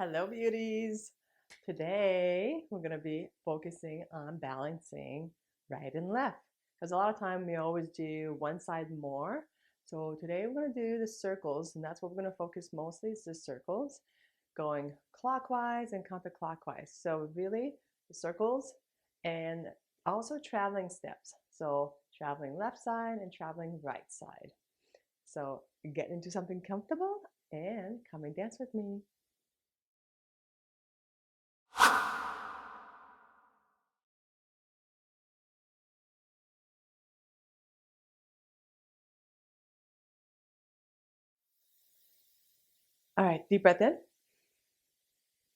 Hello, beauties. Today, we're going to be focusing on balancing right and left because a lot of time we always do one side more. So today we're going to do the circles, and that's what we're going to focus mostly is the circles going clockwise and counterclockwise. So really the circles and also traveling steps. So traveling left side and traveling right side. So get into something comfortable and come and dance with me. All right, deep breath in.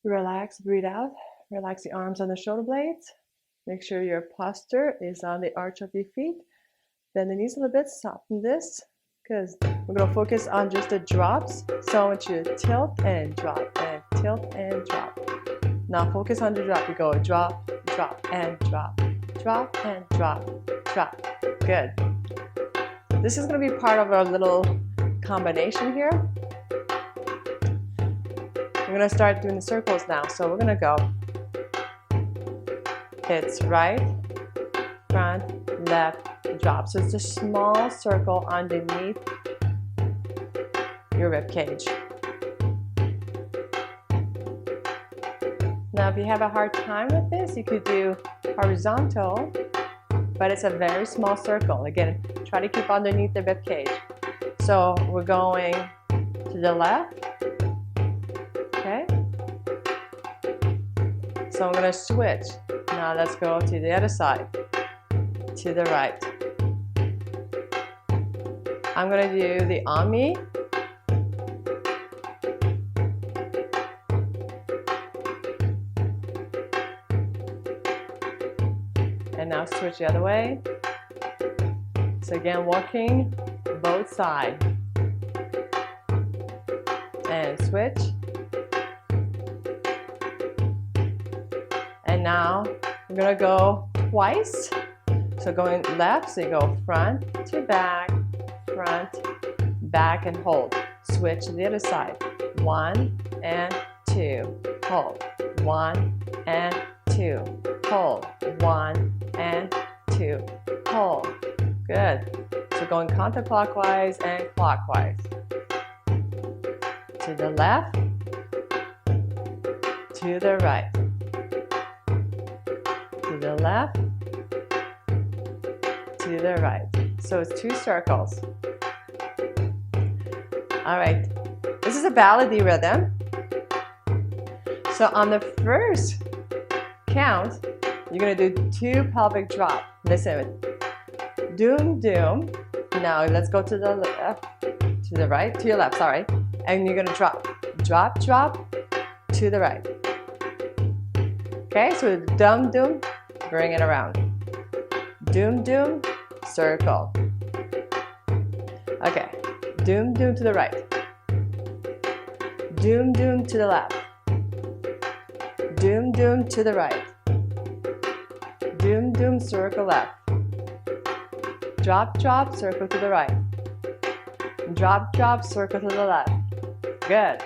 Relax, breathe out. Relax the arms on the shoulder blades. Make sure your posture is on the arch of your feet. Bend the knees a little bit, soften this, because we're going to focus on just the drops. So I want you to tilt and drop, and tilt and drop. Now focus on the drop. You go drop, drop, and drop. Drop and drop, drop. Good. This is going to be part of our little combination here. We're going to start doing the circles now. So we're going to go. It's right, front, left, drop. So it's a small circle underneath your rib cage. Now, if you have a hard time with this, you could do horizontal, but it's a very small circle. Again, try to keep underneath the rib cage. So we're going to the left. Okay. So I'm going to switch. Now let's go to the other side, to the right. I'm going to do the Ami. And now switch the other way. So again, walking both sides. And switch. And now we're going to go twice. So going left, so you go front to back, and hold. Switch to the other side. 1 and 2, hold. 1 and 2, hold. 1 and 2, hold. Good. So going counterclockwise and clockwise. To the left, to the right. To the left, to the right. So it's 2 circles. All right, this is a ballady rhythm. So on the first count, you're gonna do 2 pelvic drop. Listen, doom, doom. Now let's go to the left, to the right, to your left, sorry. And you're gonna drop, drop, drop, to the right. Okay, so dum, doom, bring it around. Doom, doom, circle. Okay, doom, doom to the right. Doom, doom to the left. Doom, doom to the right. Doom, doom, circle left. Drop, drop, circle to the right. Drop, drop, circle to the left. Good.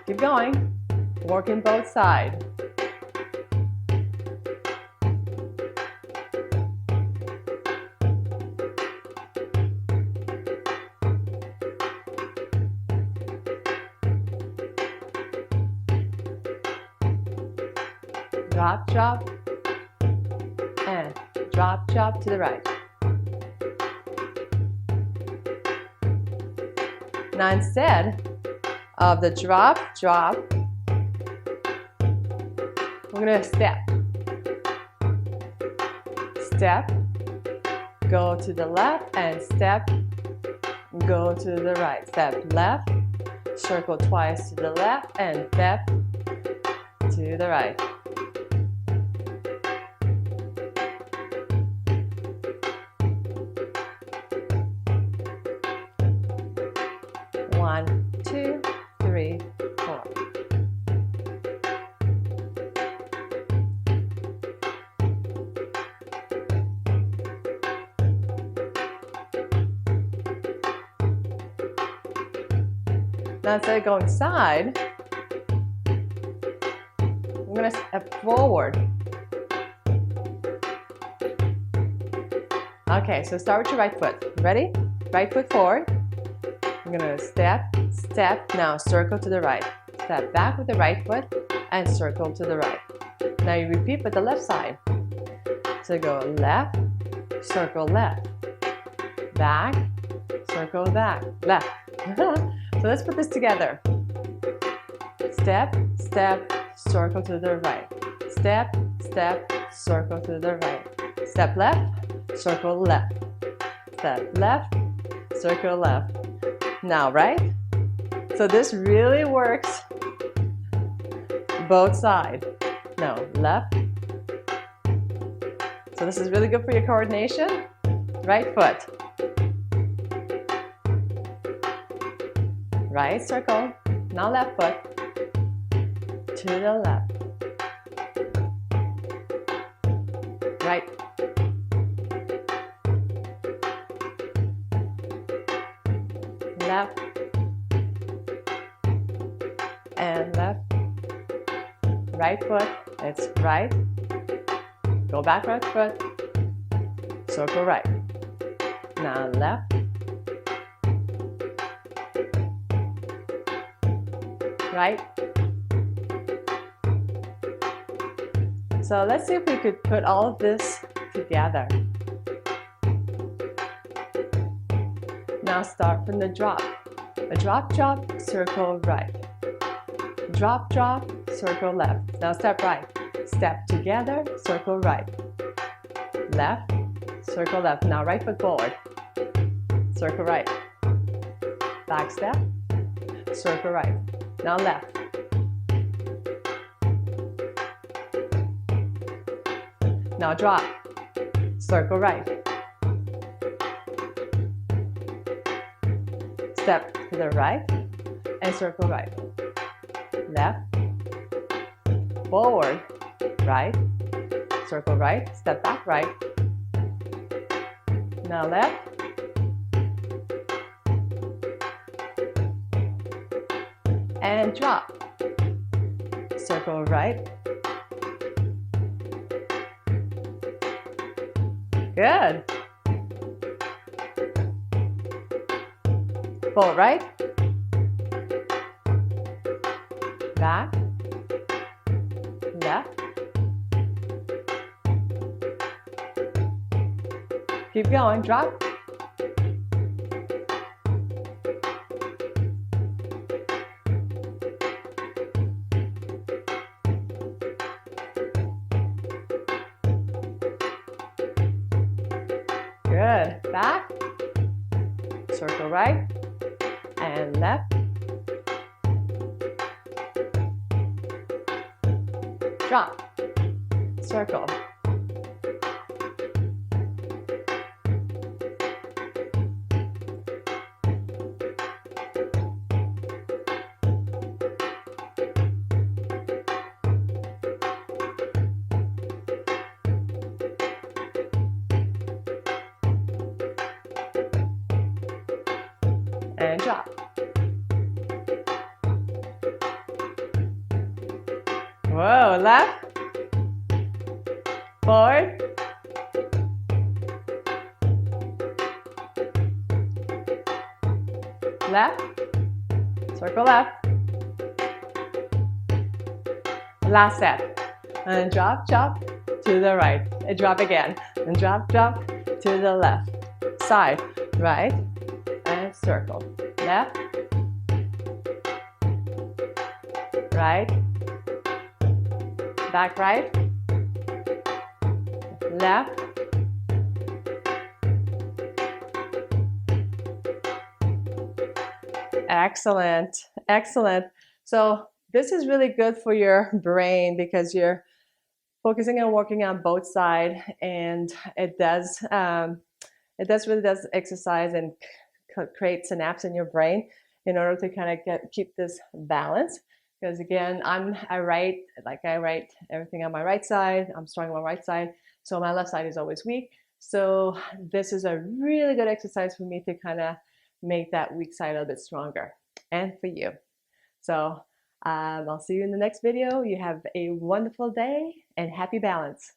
Keep going, working both sides. Drop, drop, and drop, drop to the right. Now instead of the drop, drop, we're going to step. Step, go to the left, and step, go to the right. Step left, circle twice to the left, and step to the right. One, two, 3. Now instead of going side, I'm going to step forward. Okay, so start with your right foot. Ready? Right foot forward. I'm going to step, step. Now circle to the right. Step back with the right foot and circle to the right. Now you repeat with the left side. So go left, circle left, back, circle back, left. So let's put this together. Step, step, circle to the right. Step, step, circle to the right. Step left, circle left. Step left, circle left. Now, right? So this really works both sides. Now, left. So this is really good for your coordination. Right foot. Right circle. Now left foot. To the left. Right. Left. And left. Right foot. It's right. Go back right foot. Circle right. Now left. Right. So let's see if we could put all of this together. Now start from the drop. A drop, drop, circle right. Drop, drop, circle left. Now step right. Step together, circle right. Left, circle left. Now right foot forward. Circle right. Back step, circle right. Now left. Now drop, circle right. Step to the right and circle right. Left, forward, right, circle right, step back right. Now left. And drop. Circle right. Good. Forward right. Back. Left. Keep going. Drop. Good. Back. Circle right. And left. Drop. Circle. And drop. Whoa, left, forward, left, circle left, last set, and drop, drop, to the right, and drop again, and drop, drop, to the left, side, right, and circle, left, right, back right, left, excellent, excellent. So this is really good for your brain because you're focusing on working on both sides, and it really does exercise and create synapses in your brain in order to kind of keep this balance. Because again, I write everything on my right side. I'm strong on my right side, so my left side is always weak. So this is a really good exercise for me to kind of make that weak side a little bit stronger. and for you. So I'll see you in the next video. You have a wonderful day and happy balance.